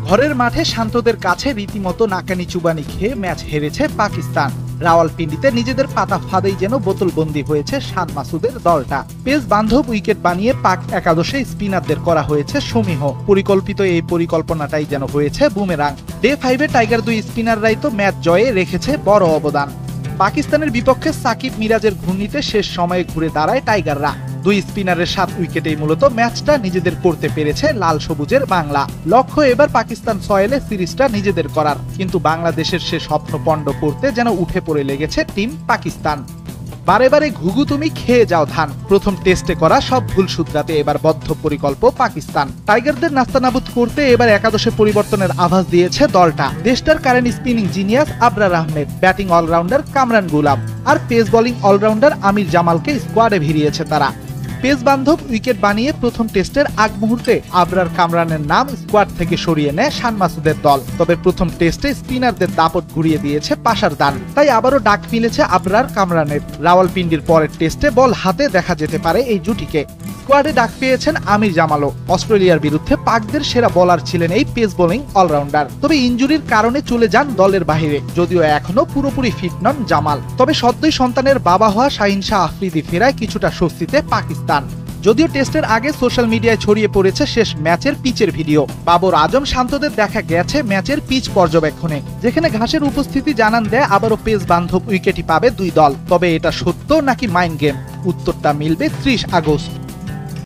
ঘরের মাঠে শান্তদের কাছে রীতিমতো নাকানি চুবানি খেয়ে ম্যাচ হেরেছে পাকিস্তান। রাওয়ালপিন্ডিতে নিজেদের পাতা ফাঁদেই যেন বোতলবন্দি হয়েছে শান মাসুদের দলটা। পেস বান্ধব উইকেট বানিয়ে পাক একাদশে স্পিনারদের করা হয়েছে সমীহ। পরিকল্পিত এই পরিকল্পনাটাই যেন হয়েছে বুমেরাং। ডে 5-এ টাইগার দুই স্পিনাররাই তো ম্যাচ জয়ে রেখেছে বড় অবদান। পাকিস্তানের বিপক্ষে সাকিব মিরাজের ঘূর্ণিতে শেষ সময়ে ঘুরে দাঁড়ায় টাইগাররা। দুই স্পিনারের 7 উইকেটেই মূলত ম্যাচটা নিজেদের করতে পেরেছে লাল সবুজের বাংলা। লক্ষ্য এবার পাকিস্তান সয়েলে সিরিজটা নিজেদের করার, কিন্তু বাংলাদেশের সে স্বপ্ন পণ্ড করতে যেন উঠে পড়ে লেগেছে টিম পাকিস্তান। বারে বারে ঘুঘু তুমি খেয়ে যাও ধান। প্রথম টেস্টে করা সব ভুল শুধরাতে এবার বদ্ধপরিকল্প পাকিস্তান। টাইগারদের নাস্তানাবুদ করতে এবার একাদশে পরিবর্তনের আভাস দিয়েছে দলটা। দেশটার current spinning genius Abrar Ahmed, batting allrounder Kamran Ghulam আর পেস বোলিং অলরাউন্ডার আমির জামালকে স্কোয়াডে ভিড়িয়েছে তারা। পেস বান্ধব উইকেট বানিয়ে প্রথম টেস্টের আগ মুহূর্তে আবরার কামরানের নাম স্কোয়াড থেকে সরিয়ে নেয় শান মাসুদের দল। তবে প্রথম টেস্টে স্পিনারদের দাপট ঘুরিয়ে দিয়েছে পাশার দান, তাই আবারও ডাক মিলেছে আবরার কামরানের। রাওয়ালপিন্ডির পরের টেস্টে বল হাতে দেখা যেতে পারে এই জুটিকে। স্কোয়াডে ডাক পেয়েছেন আমির জামালও। অস্ট্রেলিয়ার বিরুদ্ধে পাকদের সেরা বোলার ছিলেন এই পেস বোলিং অলরাউন্ডার। তবে ইনজুরির কারণে চলে যান দলের বাহিরে, যদিও এখনো পুরোপুরি ফিট নন জামাল। তবে সদ্যই সন্তানের বাবা হওয়া শাহিন শাহ আফ্রিদি ফেরায় কিছুটা স্বস্তিতে পাকিস্তান। যদিও টেস্টের আগে সোশ্যাল মিডিয়ায় ছড়িয়ে পড়েছে শেষ ম্যাচের পিচের ভিডিও। বাবর আজম শান্তদের দেখা গেছে ম্যাচের পিচ পর্যবেক্ষণে, যেখানে ঘাসের উপস্থিতি জানান দেয় আবারও পেস বান্ধব উইকেটই পাবে দুই দল। তবে এটা সত্য নাকি মাইন্ড গেম, উত্তরটা মিলবে 30 আগস্ট।